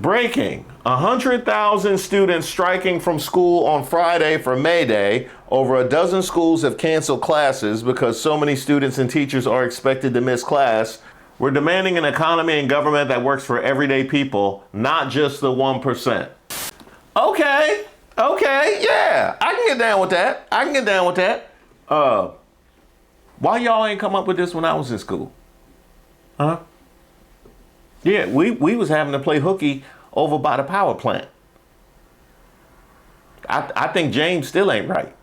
Breaking. 100,000 students striking from school on Friday for May Day. Over a dozen schools have canceled classes because so many students and teachers are expected to miss class. We're demanding an economy and government that works for everyday people, not just the 1%. Okay, yeah, I can get down with that. Why y'all ain't come up with this when I was in school? Huh? Yeah, we was having to play hooky over by the power plant. I think James still ain't right.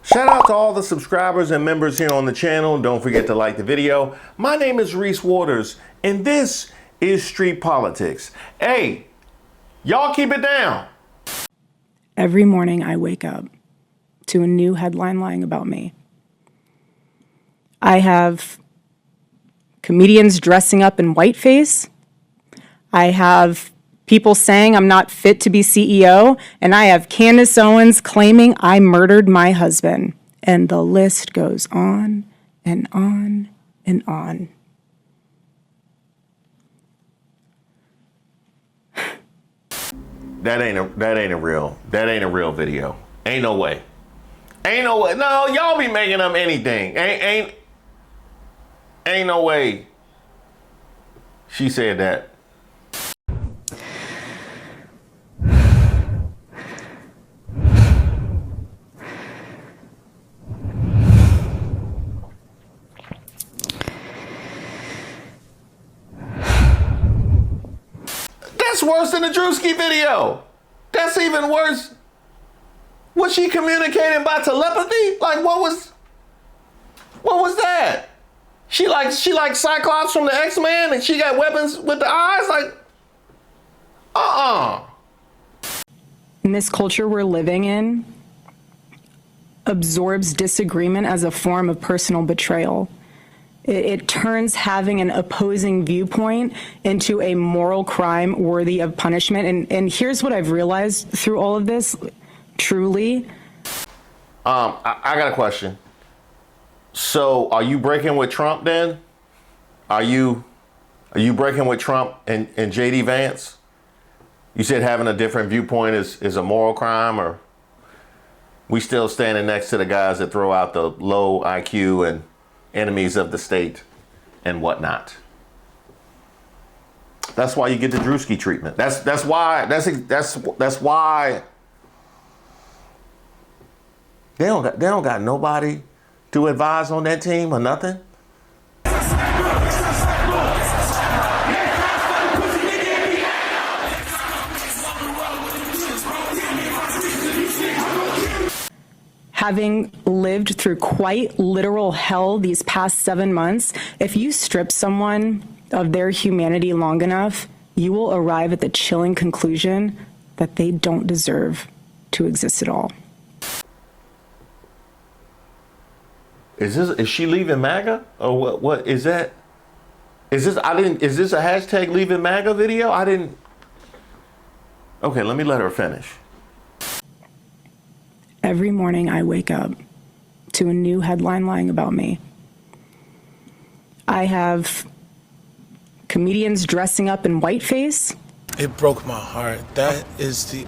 Shout out to all the subscribers and members here on the channel. Don't forget to like the video. My name is Reese Waters, and this is Street Politics. Hey, y'all keep it down. Every morning I wake up to a new headline lying about me. I have comedians dressing up in whiteface. I have people saying I'm not fit to be CEO. And I have Candace Owens claiming I murdered my husband. And the list goes on and on and on. That ain't a real video. Ain't no way. No, y'all be making up anything. Ain't no way. She said that. That's worse than the Drewski video. That's even worse. Was she communicating by telepathy? Like what was that? She like Cyclops from the X-Men and she got weapons with the eyes? Like, In this culture we're living in absorbs disagreement as a form of personal betrayal. It turns having an opposing viewpoint into a moral crime worthy of punishment. And here's what I've realized through all of this, truly. I got a question. So are you breaking with Trump then? Are you breaking with Trump and JD Vance? You said having a different viewpoint is a moral crime, or we still standing next to the guys that throw out the low IQ and enemies of the state and whatnot? That's why you get the Drewski treatment. That's why they don't got nobody to advise on that team or nothing. Having lived through quite literal hell these past 7 months, if you strip someone of their humanity long enough, you will arrive at the chilling conclusion that they don't deserve to exist at all. Is she leaving MAGA? Or what is that? Is this a hashtag leaving MAGA video? Okay, let me let her finish. Every morning I wake up to a new headline lying about me. I have comedians dressing up in whiteface. It broke my heart. That is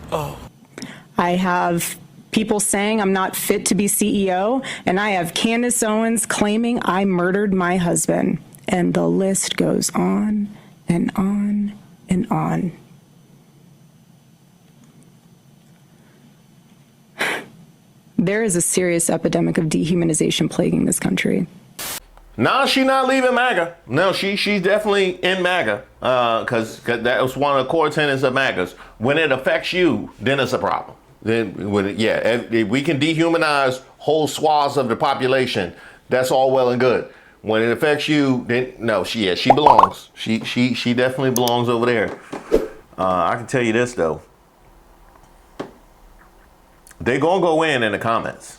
I have people saying I'm not fit to be CEO, and I have Candace Owens claiming I murdered my husband. And the list goes on and on and on. There is a serious epidemic of dehumanization plaguing this country. No, she's not leaving MAGA. No, she's definitely in MAGA, because that was one of the core tenets of MAGAs. When it affects you, then it's a problem. Then, if we can dehumanize whole swaths of the population, that's all well and good. When it affects you, then no, she belongs. She definitely belongs over there. I can tell you this though. They gonna go in the comments.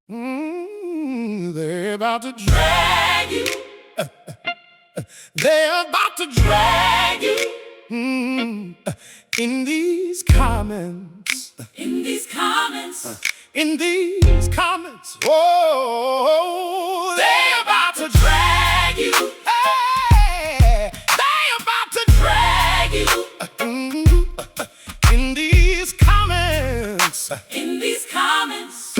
They're about to drag you. They're about to drag you in these comments. In these comments. In these comments. Oh, they about to drag you. Hey, they about to drag you. In these comments. In these comments.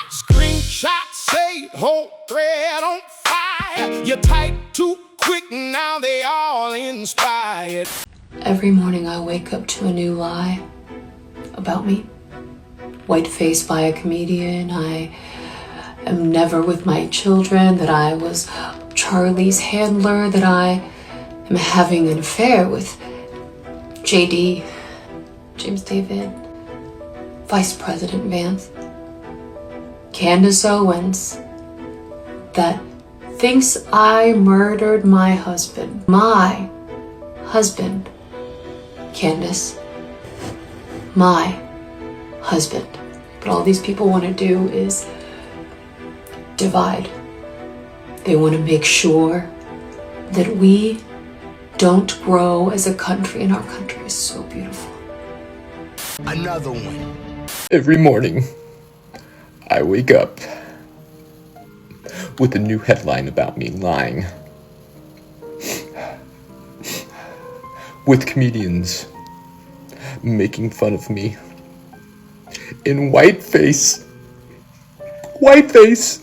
Screenshots say whole thread on fire. You type too quick, now they all inspired. Every morning I wake up to a new lie about me. White-faced by a comedian, I am never with my children, that I was Charlie's handler, that I am having an affair with JD, James David, Vice President Vance, Candace Owens, that thinks I murdered my husband. My husband, Candace. My husband. But all these people want to do is divide. They want to make sure that we don't grow as a country, and our country is so beautiful. Another one. Every morning, I wake up with a new headline about me lying. With comedians making fun of me in whiteface. Whiteface!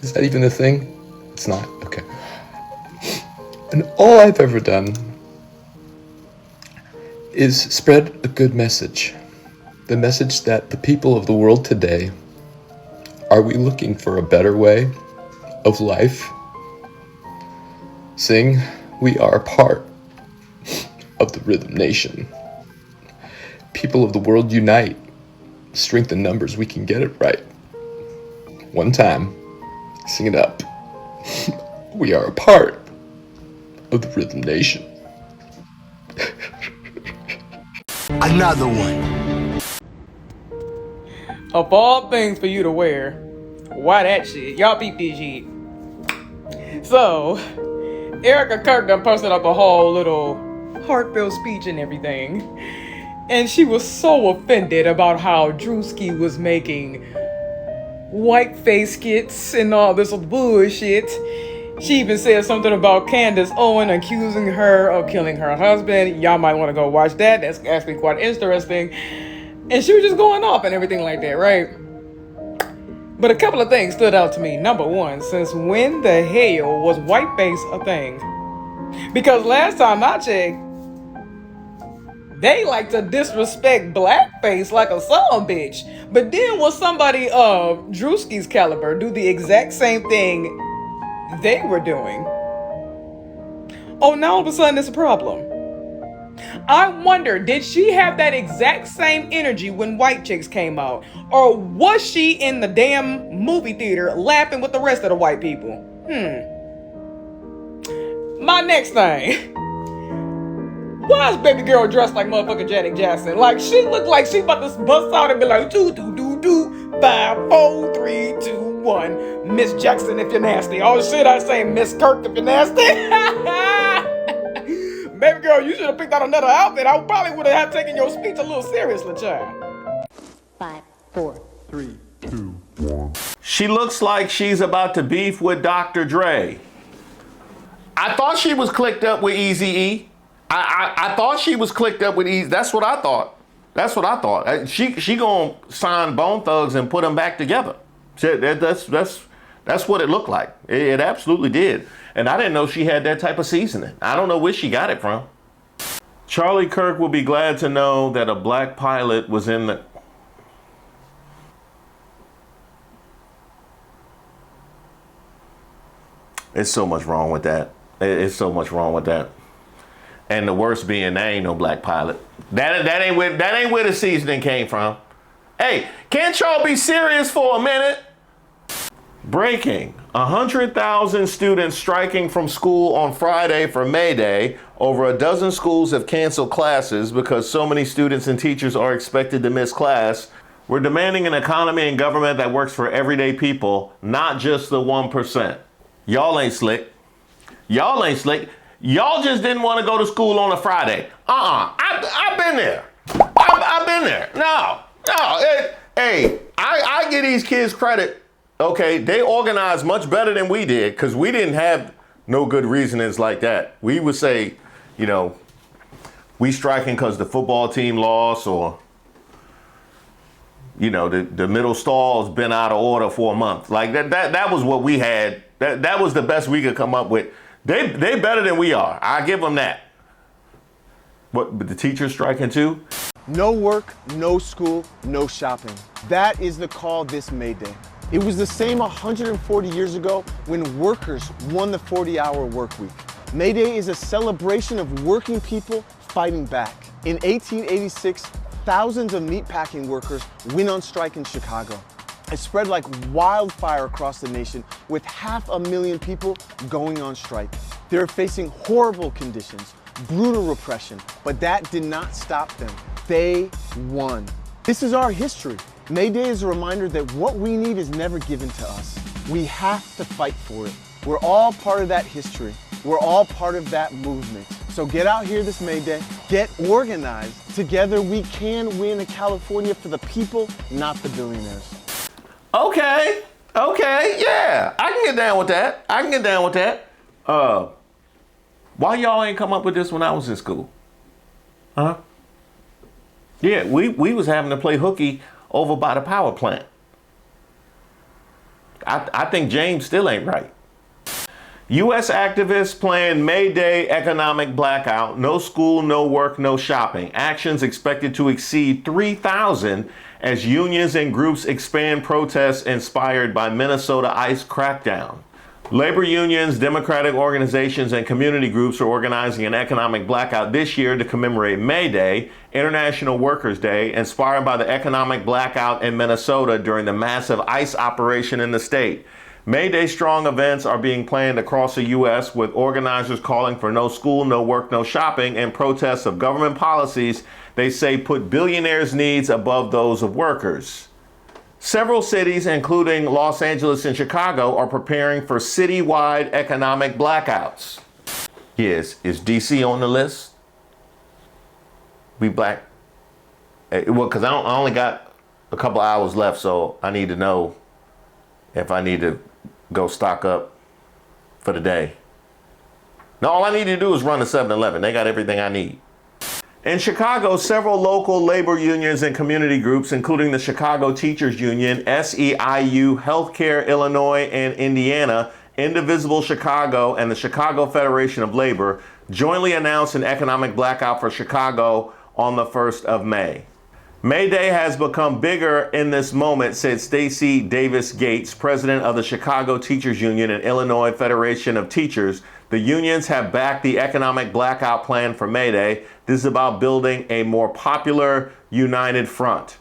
Is that even a thing? It's not? Okay. And all I've ever done is spread a good message. The message that the people of the world today, are we looking for a better way of life? Saying we are a part of the Rhythm Nation. People of the world unite. Strength in numbers, we can get it right. One time, sing it up. We are a part of the Rhythm Nation. Another one. Of all things for you to wear, why that shit? Y'all peep this shit. So, Erika Kirk done posted up a whole little heartfelt speech and everything. And she was so offended about how Drewski was making whiteface skits and all this bullshit. She even said something about Candace Owen accusing her of killing her husband. Y'all might want to go watch that. That's actually quite interesting. And she was just going off and everything like that, right? But a couple of things stood out to me. Number one, since when the hell was whiteface a thing? Because last time I checked, they like to disrespect blackface like a son bitch. But then will somebody of Drewski's caliber do the exact same thing they were doing? Oh, now all of a sudden it's a problem. I wonder, did she have that exact same energy when White Chicks came out? Or was she in the damn movie theater laughing with the rest of the white people? My next thing. Why is baby girl dressed like motherfucking Janet Jackson? Like, she looked like she about to bust out and be like, 2, 2, 2, 2, 5, 4, 3, 2, 1. Miss Jackson if you're nasty. Oh shit, I say Miss Kirk if you're nasty. Baby girl, you should have picked out another outfit. I probably would have taken your speech a little seriously, child. 5, 4, 3, 2, 1. She looks like she's about to beef with Dr. Dre. I thought she was clicked up with Eazy-E. I thought she was clicked up with Eazy. That's what I thought. That's what I thought. She gonna sign Bone Thugs and put them back together. That's what it looked like. It absolutely did. And I didn't know she had that type of seasoning. I don't know where she got it from. Charlie Kirk will be glad to know that a black pilot was in the... It's so much wrong with that. It's so much wrong with that. And the worst being, there ain't no black pilot. That ain't where the seasoning came from. Hey, can't y'all be serious for a minute? Breaking. 100,000 students striking from school on Friday for May Day. Over a dozen schools have canceled classes because so many students and teachers are expected to miss class. We're demanding an economy and government that works for everyday people, not just the 1%. Y'all ain't slick. Y'all ain't slick. Y'all just didn't want to go to school on a Friday. I've been there. I've been there. No. Hey, I give these kids credit. Okay, they organized much better than we did because we didn't have no good reasonings like that. We would say, you know, we striking because the football team lost, or, you know, the middle stall's been out of order for a month. Like that was what we had. That was the best we could come up with. They better than we are. I give them that. But the teachers striking too? No work, no school, no shopping. That is the call this May Day. It was the same 140 years ago when workers won the 40-hour work week. May Day is a celebration of working people fighting back. In 1886, thousands of meatpacking workers went on strike in Chicago. It spread like wildfire across the nation, with 500,000 people going on strike. They're facing horrible conditions, brutal repression, but that did not stop them. They won. This is our history. May Day is a reminder that what we need is never given to us. We have to fight for it. We're all part of that history. We're all part of that movement. So get out here this May Day, get organized. Together we can win a California for the people, not the billionaires. Okay, yeah, I can get down with that. Why y'all ain't come up with this when I was in school? Huh? Yeah, we was having to play hooky over by the power plant. I think James still ain't right. U.S. activists plan May Day economic blackout. No school, no work, no shopping. Actions expected to exceed 3,000 as unions and groups expand protests inspired by Minnesota ICE crackdown. Labor unions, democratic organizations, and community groups are organizing an economic blackout this year to commemorate May Day, International Workers' Day, inspired by the economic blackout in Minnesota during the massive ICE operation in the state. May Day strong events are being planned across the U.S., with organizers calling for no school, no work, no shopping, and protests of government policies they say put billionaires' needs above those of workers. Several cities, including Los Angeles and Chicago, are preparing for citywide economic blackouts. Yes, is DC on the list? We black? Well, because I only got a couple hours left, so I need to know if I need to go stock up for the day. No, all I need to do is run to 7-Eleven. They got everything I need. In Chicago, several local labor unions and community groups, including the Chicago Teachers Union, SEIU, Healthcare Illinois and Indiana, Indivisible Chicago, and the Chicago Federation of Labor, jointly announced an economic blackout for Chicago on the 1st of May. May Day has become bigger in this moment, said Stacey Davis Gates, president of the Chicago Teachers Union and Illinois Federation of Teachers. The unions have backed the economic blackout plan for May Day. This is about building a more popular, united front.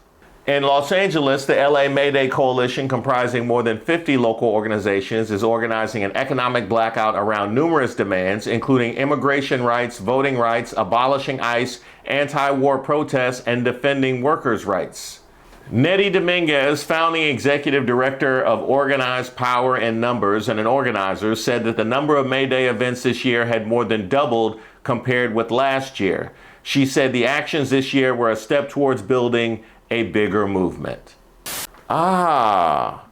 In Los Angeles, the LA May Day Coalition, comprising more than 50 local organizations, is organizing an economic blackout around numerous demands, including immigration rights, voting rights, abolishing ICE, anti-war protests, and defending workers' rights. Nettie Dominguez, founding executive director of Organized Power in Numbers and an organizer, said that the number of May Day events this year had more than doubled compared with last year. She said the actions this year were a step towards building a bigger movement. Ah,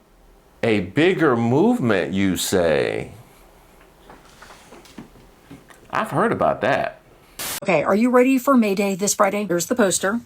a bigger movement, you say? I've heard about that. Okay, are you ready for May Day this Friday? Here's the poster.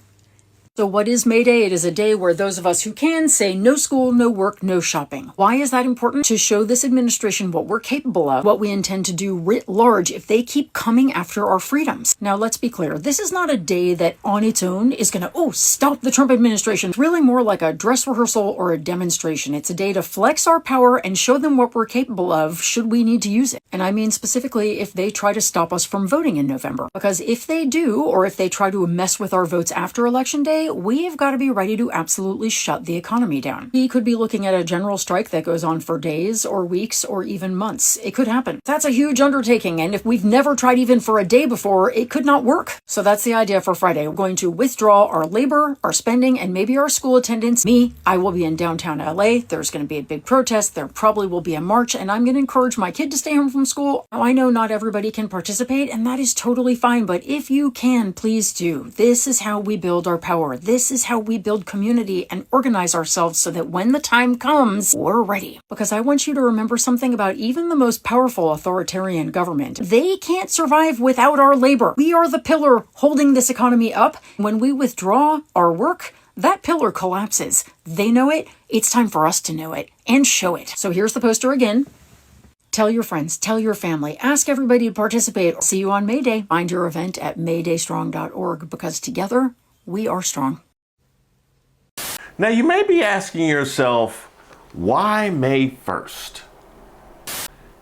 So what is May Day? It is a day where those of us who can say no school, no work, no shopping. Why is that important? To show this administration what we're capable of, what we intend to do writ large if they keep coming after our freedoms. Now, let's be clear. This is not a day that on its own is going to, stop the Trump administration. It's really more like a dress rehearsal or a demonstration. It's a day to flex our power and show them what we're capable of should we need to use it. And I mean specifically if they try to stop us from voting in November. Because if they do, or if they try to mess with our votes after Election Day, we've got to be ready to absolutely shut the economy down. We could be looking at a general strike that goes on for days or weeks or even months. It could happen. That's a huge undertaking, and if we've never tried even for a day before, it could not work. So that's the idea for Friday. We're going to withdraw our labor, our spending, and maybe our school attendance. I will be in downtown LA. There's going to be a big protest. There probably will be a march, and I'm going to encourage my kid to stay home from school. Now, I know not everybody can participate, and that is totally fine, but if you can, please do. This is how we build our power. before. This is how we build community and organize ourselves so that when the time comes, we're ready. Because I want you to remember something about even the most powerful authoritarian government. They can't survive without our labor. We are the pillar holding this economy up. When we withdraw our work, that pillar collapses. They know it. It's time for us to know it and show it. So here's the poster again. Tell your friends, tell your family, ask everybody to participate. See you on May Day. Find your event at maydaystrong.org because together we are strong. Now you may be asking yourself, why May 1st?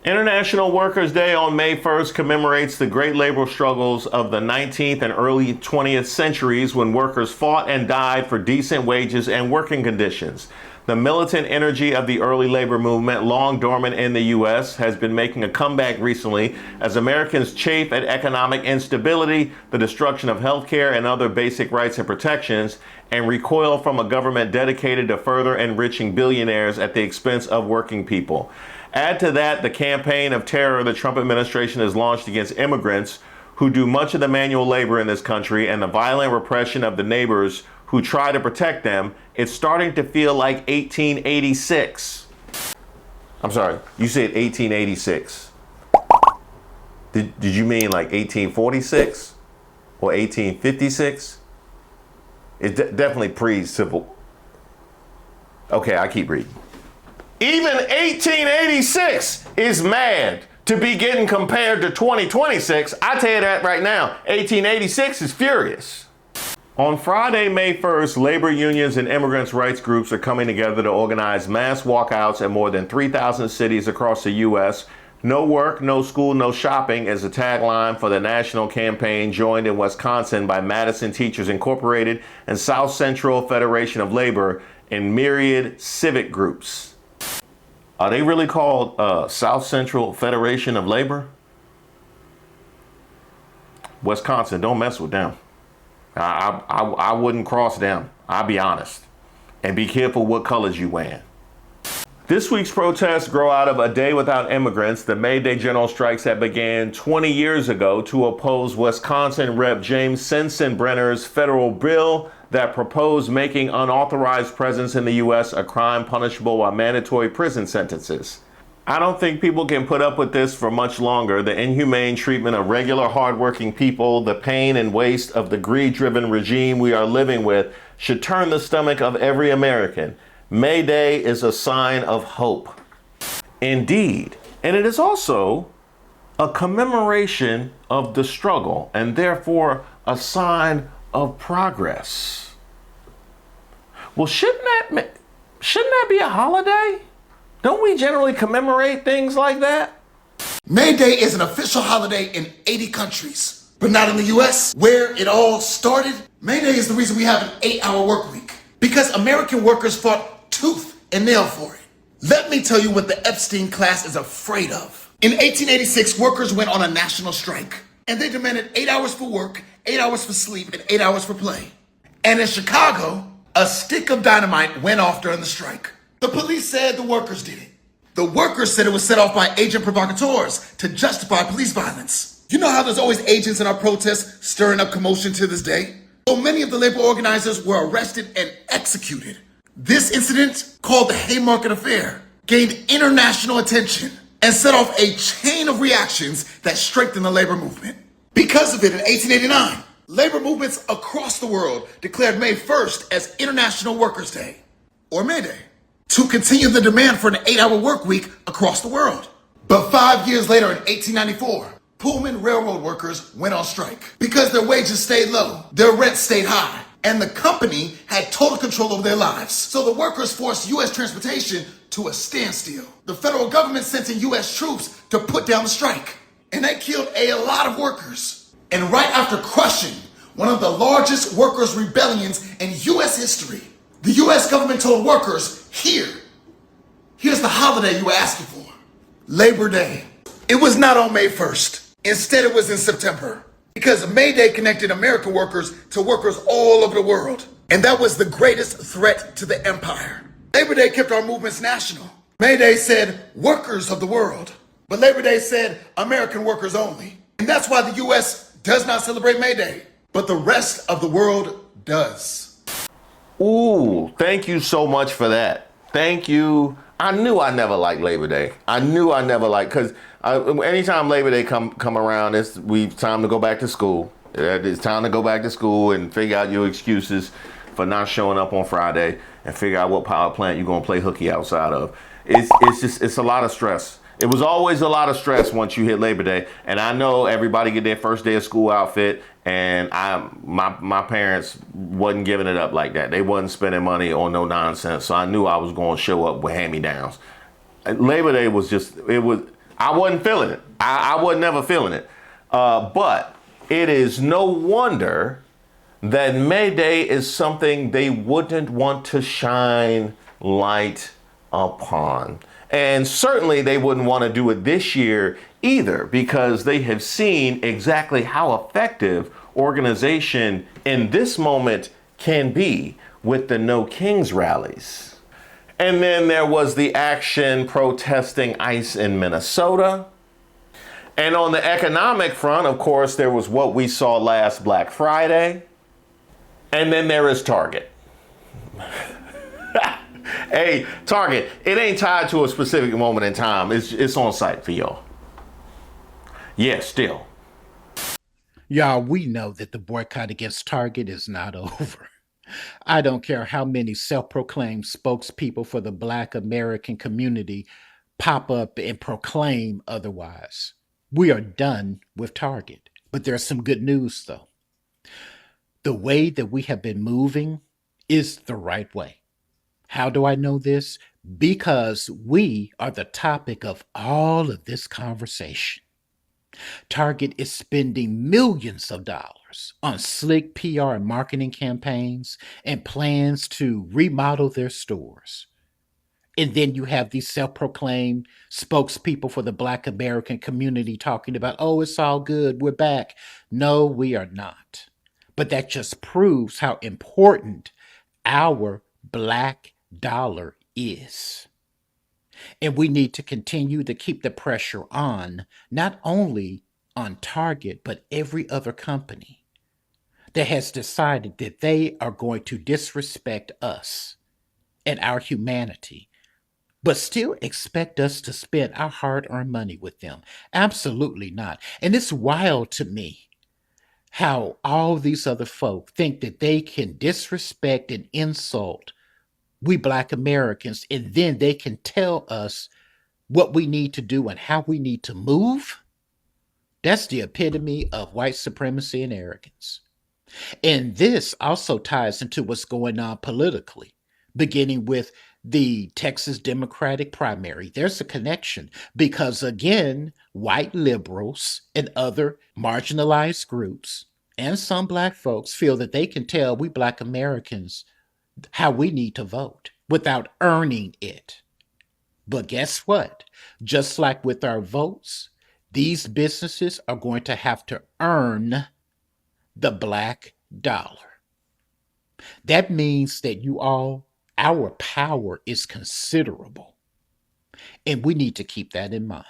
International Workers' Day on May 1st commemorates the great labor struggles of the 19th and early 20th centuries when workers fought and died for decent wages and working conditions. The militant energy of the early labor movement, long dormant in the U.S., has been making a comeback recently as Americans chafe at economic instability, the destruction of healthcare and other basic rights and protections, and recoil from a government dedicated to further enriching billionaires at the expense of working people. Add to that the campaign of terror the Trump administration has launched against immigrants who do much of the manual labor in this country and the violent repression of the neighbors who try to protect them. It's starting to feel like 1886. I'm sorry, you said 1886. Did you mean like 1846 or 1856? It's definitely pre-civil. Okay, I keep reading. Even 1886 is mad to be getting compared to 2026. I tell you that right now, 1886 is furious. On Friday, May 1st, labor unions and immigrants' rights groups are coming together to organize mass walkouts in more than 3,000 cities across the U.S. No work, no school, no shopping is a tagline for the national campaign joined in Wisconsin by Madison Teachers Incorporated and South Central Federation of Labor and myriad civic groups. Are they really called South Central Federation of Labor? Wisconsin, don't mess with them. I wouldn't cross them. I'll be honest. And be careful what colors you wear. This week's protests grow out of a day without immigrants, the May Day general strikes that began 20 years ago to oppose Wisconsin Rep. James Sensenbrenner's federal bill that proposed making unauthorized presence in the U.S. a crime punishable by mandatory prison sentences. I don't think people can put up with this for much longer. The inhumane treatment of regular hardworking people, the pain and waste of the greed-driven regime we are living with should turn the stomach of every American. May Day is a sign of hope. Indeed. And it is also a commemoration of the struggle and therefore a sign of progress. Well, shouldn't that be a holiday? Don't we generally commemorate things like that? May Day is an official holiday in 80 countries, but not in the US, where it all started. May Day is the reason we have an 8-hour work week, because American workers fought tooth and nail for it. Let me tell you what the Epstein class is afraid of. In 1886, workers went on a national strike, and they demanded 8 hours for work, 8 hours for sleep, and 8 hours for play. And in Chicago, a stick of dynamite went off during the strike. The police said the workers did it. The workers said it was set off by agent provocateurs to justify police violence. You know how there's always agents in our protests stirring up commotion to this day? So many of the labor organizers were arrested and executed. This incident, called the Haymarket Affair, gained international attention and set off a chain of reactions that strengthened the labor movement. Because of it, in 1889, labor movements across the world declared May 1st as International Workers' Day, or May Day, to continue the demand for an 8-hour work week across the world. But 5 years later, in 1894, Pullman railroad workers went on strike because their wages stayed low, their rent stayed high, and the company had total control over their lives. So the workers forced U.S. transportation to a standstill. The federal government sent in U.S. troops to put down the strike, and they killed a lot of workers. And right after crushing one of the largest workers' rebellions in U.S. history, the U.S. government told workers, here's the holiday you were asking for, Labor Day. It was not on May 1st. Instead, it was in September, because May Day connected American workers to workers all over the world. And that was the greatest threat to the empire. Labor Day kept our movements national. May Day said workers of the world, but Labor Day said American workers only. And that's why the U.S. does not celebrate May Day, but the rest of the world does. Ooh, thank you so much for that. Thank you. I knew I never liked Labor Day. I knew I never liked, because anytime Labor Day come around, it's time to go back to school. It's time to go back to school and figure out your excuses for not showing up on Friday and figure out what power plant you're going to play hooky outside of. It's a lot of stress. It was always a lot of stress once you hit Labor Day. And I know everybody get their first day of school outfit, and my parents wasn't giving it up like that. They wasn't spending money on no nonsense. So I knew I was going to show up with hand-me-downs. Labor Day was I wasn't feeling it. I wasn't never feeling it. But it is no wonder that May Day is something they wouldn't want to shine light upon. And certainly they wouldn't want to do it this year either, because they have seen exactly how effective organization in this moment can be with the No Kings rallies. And then there was the action protesting ICE in Minnesota. And on the economic front, of course, there was what we saw last Black Friday. And then there is Target. Hey, Target, it ain't tied to a specific moment in time. It's on site for y'all. Yeah, still. Y'all, we know that the boycott against Target is not over. I don't care how many self-proclaimed spokespeople for the Black American community pop up and proclaim otherwise. We are done with Target. But there's some good news, though. The way that we have been moving is the right way. How do I know this? Because we are the topic of all of this conversation. Target is spending millions of dollars on slick PR and marketing campaigns and plans to remodel their stores. And then you have these self-proclaimed spokespeople for the Black American community talking about, oh, it's all good, we're back. No, we are not. But that just proves how important our Black dollar is. And we need to continue to keep the pressure on, not only on Target, but every other company that has decided that they are going to disrespect us and our humanity, but still expect us to spend our hard-earned money with them. Absolutely not. And it's wild to me how all these other folk think that they can disrespect and insult we Black Americans, and then they can tell us what we need to do and how we need to move. That's the epitome of white supremacy and arrogance. And this also ties into what's going on politically, beginning with the Texas Democratic primary. There's a connection because, again, white liberals and other marginalized groups and some Black folks feel that they can tell we Black Americans how we need to vote without earning it. But guess what? Just like with our votes, these businesses are going to have to earn the Black dollar. That means that our power is considerable, and we need to keep that in mind.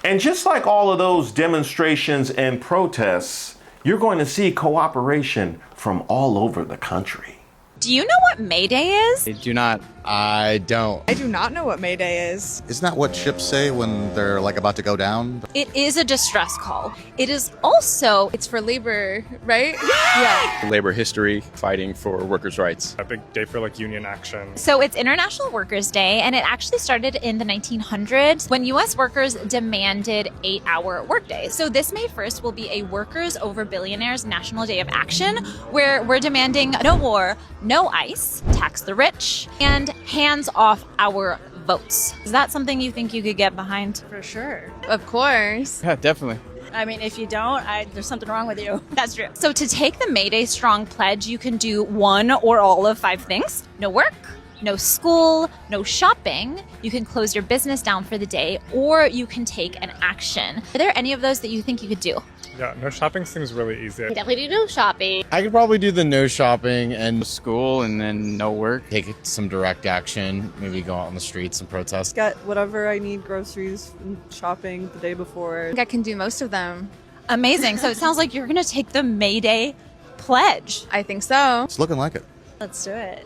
And just like all of those demonstrations and protests, you're going to see cooperation from all over the country. Do you know what May Day is? I do not. I don't. I do not know what May Day is. Isn't that what ships say when they're like about to go down? It is a distress call. It is also... It's for labor, right? Yeah. Labor history, fighting for workers' rights. A big day for like union action. So it's International Workers' Day, and it actually started in the 1900s when U.S. workers demanded 8-hour workdays. So this May 1st will be a Workers Over Billionaires National Day of Action, where we're demanding no war, no ICE, tax the rich, and hands off our votes. Is that something you think you could get behind? For sure. Of course. Yeah, definitely. I mean, if you don't, there's something wrong with you. That's true. So to take the May Day Strong pledge, you can do one or all of 5 things. No work, no school, no shopping. You can close your business down for the day, or you can take an action. Are there any of those that you think you could do? Yeah, no shopping seems really easy. Definitely do no shopping. I could probably do the no shopping and school and then no work. Take some direct action, maybe go out on the streets and protest. Get whatever I need, groceries and shopping the day before. I think I can do most of them. Amazing. So it sounds like you're going to take the May Day pledge. I think so. It's looking like it. Let's do it.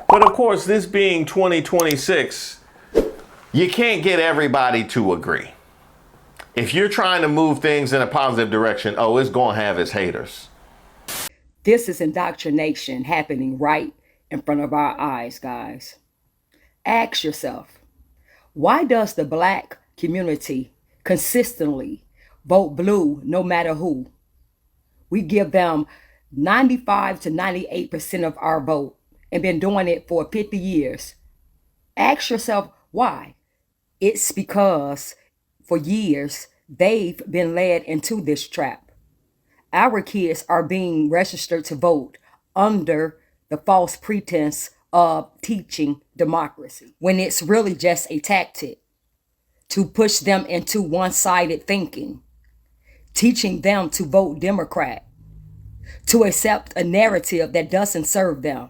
But of course, this being 2026, you can't get everybody to agree. If you're trying to move things in a positive direction, oh, it's going to have its haters. This is indoctrination happening right in front of our eyes, guys. Ask yourself, why does the Black community consistently vote blue no matter who? We give them 95 to 98% of our vote and been doing it for 50 years. Ask yourself why. It's because for years they've been led into this trap. Our kids are being registered to vote under the false pretense of teaching democracy, when it's really just a tactic to push them into one-sided thinking, teaching them to vote Democrat, to accept a narrative that doesn't serve them.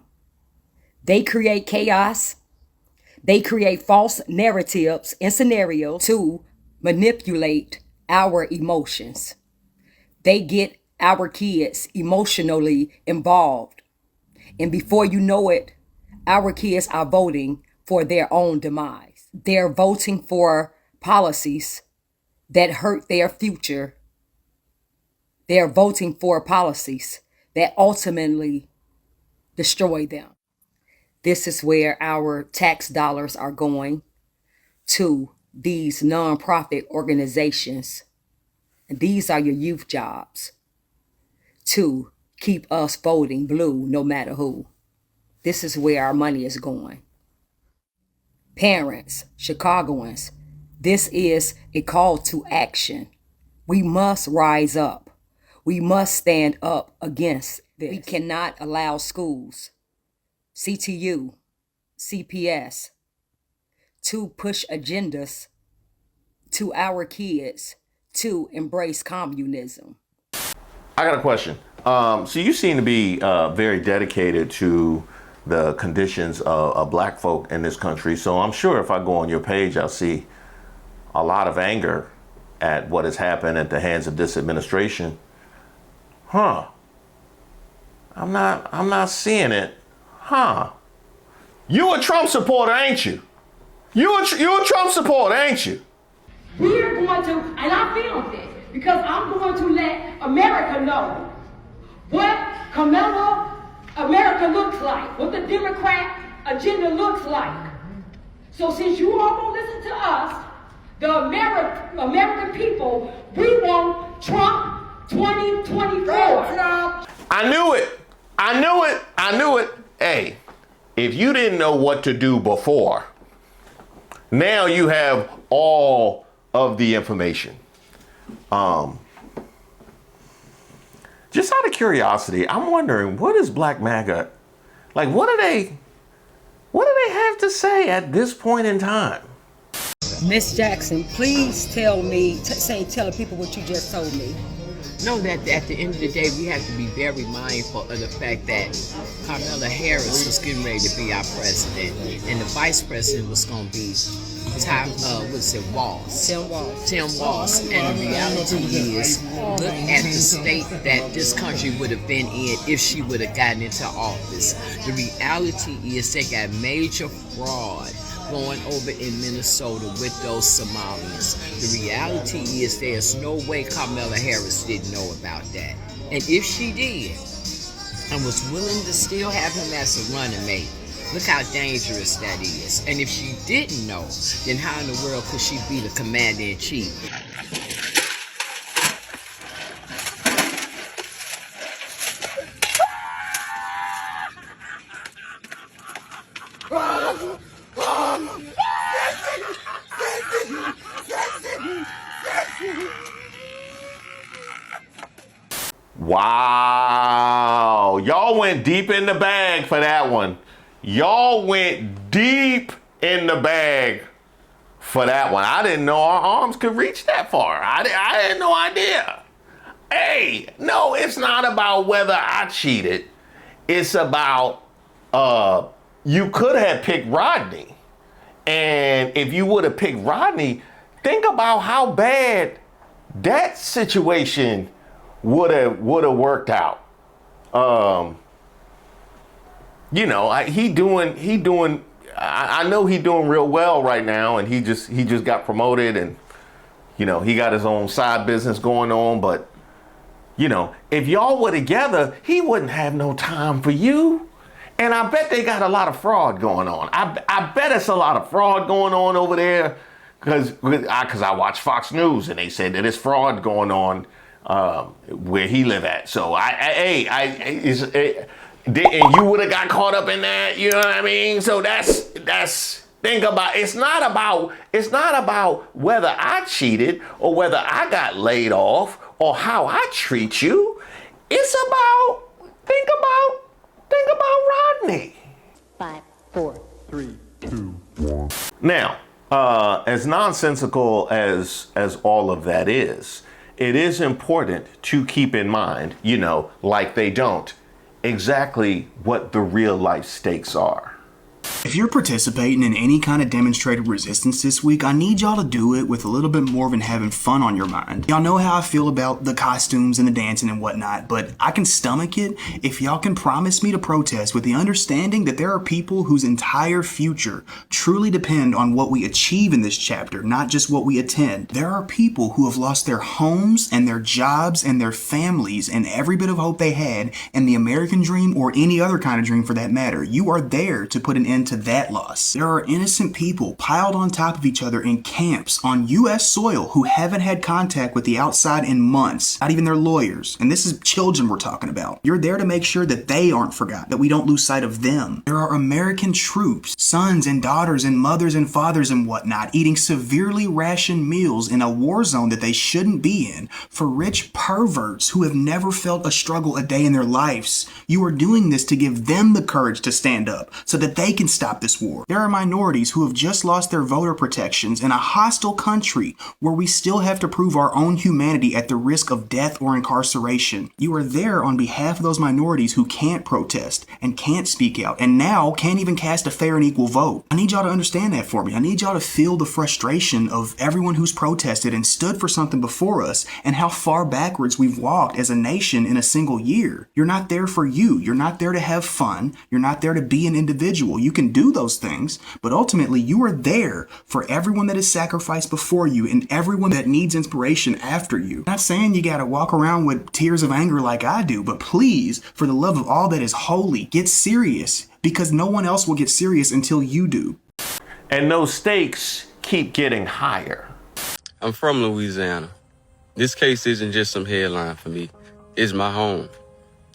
They create chaos. They create false narratives and scenarios to manipulate our emotions. They get our kids emotionally involved. And before you know it, our kids are voting for their own demise. They're voting for policies that hurt their future. They're voting for policies that ultimately destroy them. This is where our tax dollars are going, to these nonprofit organizations. And these are your youth jobs, to keep us voting blue no matter who. This is where our money is going. Parents, Chicagoans, this is a call to action. We must rise up. We must stand up against this. We cannot allow schools, CTU, CPS, to push agendas to our kids to embrace communism. I got a question. So you seem to be very dedicated to the conditions of Black folk in this country. So I'm sure if I go on your page, I'll see a lot of anger at what has happened at the hands of this administration. I'm not seeing it. You a Trump supporter, ain't you? You a Trump supporter, ain't you? We're going to, and I feel this, because I'm going to let America know what Kamala America looks like, what the Democrat agenda looks like. So since you all won't listen to us, the American people, we want Trump 2024. I knew it. Hey, if you didn't know what to do before, now you have all of the information. Just out of curiosity, I'm wondering, what is Black MAGA? Like, what do they have to say at this point in time? Miss Jackson, please tell the people what you just told me. Know that at the end of the day, we have to be very mindful of the fact that Kamala Harris was getting ready to be our president, and the vice president was going to be Walz. Tim Walz. And the reality is, look at the state that this country would have been in if she would have gotten into office. The reality is they got major fraud going over in Minnesota with those Somalians. The reality is there's no way Kamala Harris didn't know about that. And if she did, and was willing to still have him as a running mate, look how dangerous that is. And if she didn't know, then how in the world could she be the commander-in-chief? Wow. Y'all went deep in the bag for that one. Y'all went deep in the bag for that one. I didn't know our arms could reach that far. I had no idea. Hey, no, it's not about whether I cheated. It's about you could have picked Rodney. And if you would have picked Rodney, think about how bad that situation would have worked out. you know, I know he doing real well right now, and he just got promoted, and you know, he got his own side business going on. But you know, if y'all were together, he wouldn't have no time for you. And I bet they got a lot of fraud going on. I bet it's a lot of fraud going on over there, because I watch Fox News, and they said that it's fraud going on where he live at. So and you would have got caught up in that. You know what I mean? So that's think about. It's not about whether I cheated or whether I got laid off or how I treat you. It's about think about Rodney. 5, 4, 3, 2, 1. Now, as nonsensical as all of that is, it is important to keep in mind, you know, like they don't, exactly what the real life stakes are. If you're participating in any kind of demonstrated resistance this week, I need y'all to do it with a little bit more than having fun on your mind. Y'all know how I feel about the costumes and the dancing and whatnot, but I can stomach it if y'all can promise me to protest with the understanding that there are people whose entire future truly depend on what we achieve in this chapter, not just what we attend. There are people who have lost their homes and their jobs and their families and every bit of hope they had in the American dream, or any other kind of dream for that matter. You are there to put an end to that loss. There are innocent people piled on top of each other in camps on U.S. soil who haven't had contact with the outside in months, not even their lawyers. And this is children we're talking about. You're there to make sure that they aren't forgotten, that we don't lose sight of them. There are American troops, sons and daughters and mothers and fathers and whatnot, eating severely rationed meals in a war zone that they shouldn't be in for rich perverts who have never felt a struggle a day in their lives. You are doing this to give them the courage to stand up so that they can stop this war. There are minorities who have just lost their voter protections in a hostile country where we still have to prove our own humanity at the risk of death or incarceration. You are there on behalf of those minorities who can't protest and can't speak out and now can't even cast a fair and equal vote. I need y'all to understand that for me. I need y'all to feel the frustration of everyone who's protested and stood for something before us, and how far backwards we've walked as a nation in a single year. You're not there for you. You're not there to have fun. You're not there to be an individual. You can do those things, but ultimately you are there for everyone that is sacrificed before you and everyone that needs inspiration after you. I'm not saying you gotta walk around with tears of anger like I do, but please, for the love of all that is holy, get serious, because no one else will get serious until you do. And those stakes keep getting higher. I'm from Louisiana. This case isn't just some headline for me. It's my home.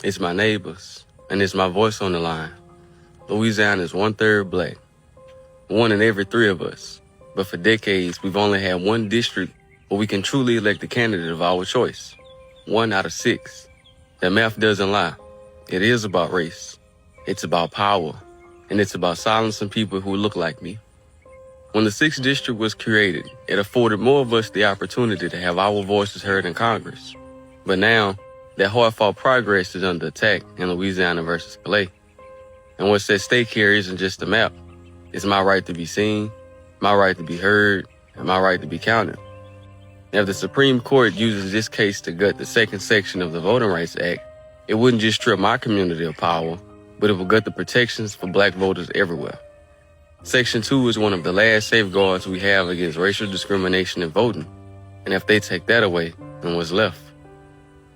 It's my neighbors. And it's my voice on the line. Louisiana is 1/3 black. 1 in every 3 of us. But for decades, we've only had one district where we can truly elect the candidate of our choice. 1 out of 6. That math doesn't lie. It is about race. It's about power. And it's about silencing people who look like me. When the 6th district was created, it afforded more of us the opportunity to have our voices heard in Congress. But now, that hard-fought progress is under attack in Louisiana versus Calais. And what's at stake here isn't just the map. It's my right to be seen, my right to be heard, and my right to be counted. Now, if the Supreme Court uses this case to gut the 2nd section of the Voting Rights Act, it wouldn't just strip my community of power, but it would gut the protections for black voters everywhere. Section 2 is one of the last safeguards we have against racial discrimination in voting. And if they take that away, then what's left?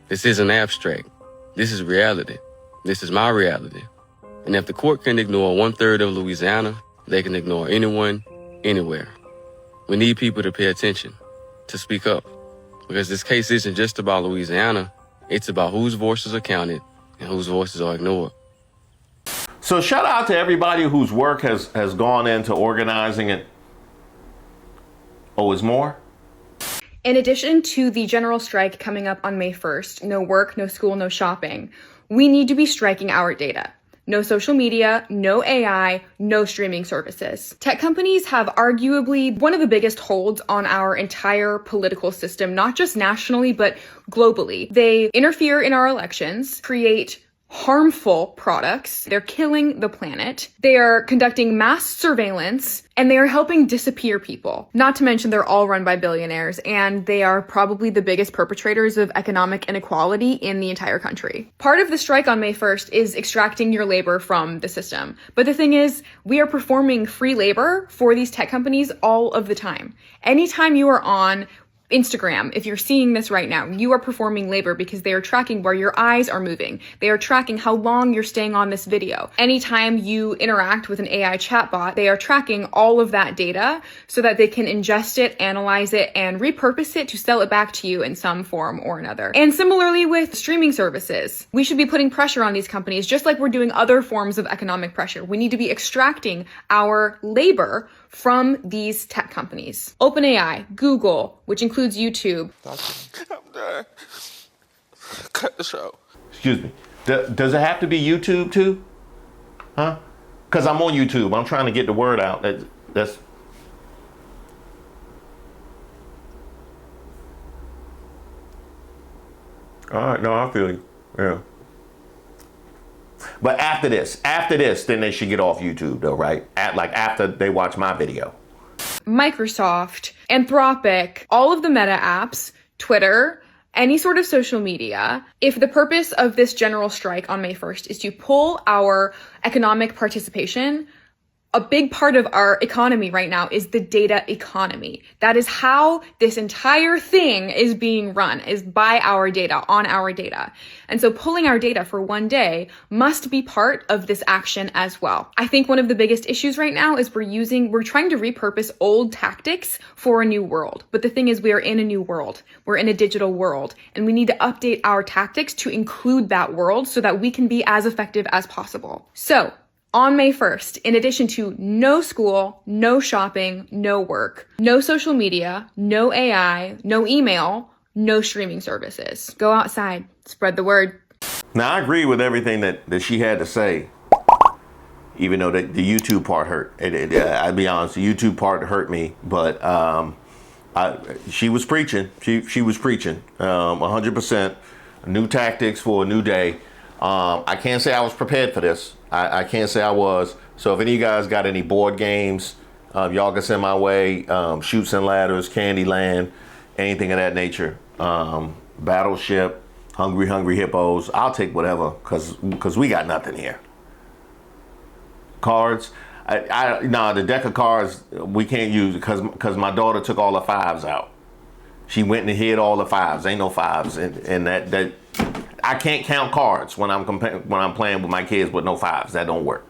This isn't abstract. This is reality. This is my reality. And if the court can ignore 1/3 of Louisiana, they can ignore anyone, anywhere. We need people to pay attention, to speak up. Because this case isn't just about Louisiana. It's about whose voices are counted and whose voices are ignored. So shout out to everybody whose work has gone into organizing it. Oh, is more? In addition to the general strike coming up on May 1st, no work, no school, no shopping, we need to be striking our data. No social media, no AI, no streaming services. Tech companies have arguably one of the biggest holds on our entire political system, not just nationally, but globally. They interfere in our elections, create harmful products. They're killing the planet. They are conducting mass surveillance, and they are helping disappear people. Not to mention they're all run by billionaires, and they are probably the biggest perpetrators of economic inequality in the entire country. Part of the strike on May 1st is extracting your labor from the system. But the thing is, we are performing free labor for these tech companies all of the time. Anytime you are on Instagram, if you're seeing this right now, you are performing labor because they are tracking where your eyes are moving. They are tracking how long you're staying on this video. Anytime you interact with an AI chatbot, they are tracking all of that data so that they can ingest it, analyze it, and repurpose it to sell it back to you in some form or another. And similarly with streaming services, we should be putting pressure on these companies just like we're doing other forms of economic pressure. We need to be extracting our labor from these tech companies. OpenAI, Google, which includes YouTube. I'm done. Cut the show. Excuse me. Does it have to be YouTube too? Huh? Because I'm on YouTube. I'm trying to get the word out. That's. All right. No, I feel you. Yeah. But after this, then they should get off YouTube though, right? After they watch my video. Microsoft, Anthropic, all of the Meta apps, Twitter, any sort of social media. If the purpose of this general strike on May 1st is to pull our economic participation, a big part of our economy right now is the data economy. That is how this entire thing is being run, is by our data, on our data. And so pulling our data for one day must be part of this action as well. I think one of the biggest issues right now is we're trying to repurpose old tactics for a new world. But the thing is, we are in a new world. We're in a digital world, and we need to update our tactics to include that world so that we can be as effective as possible. So, on May 1st, in addition to no school, no shopping, no work, no social media, no AI, no email, no streaming services. Go outside, spread the word. Now, I agree with everything that she had to say, even though the YouTube part hurt. I'll be honest, the YouTube part hurt me, but she was preaching. She was preaching 100%. New tactics for a new day. I can't say I was prepared for this. I can't say I was. So if any of you guys got any board games, y'all can send my way. Shoots and Ladders, Candyland, anything of that nature. Battleship, Hungry Hippos. I'll take whatever, because we got nothing here. Cards. The deck of cards we can't use because my daughter took all the fives out. She went and hid all the fives. Ain't no fives, and that I can't count cards when I'm playing with my kids with no fives. That don't work.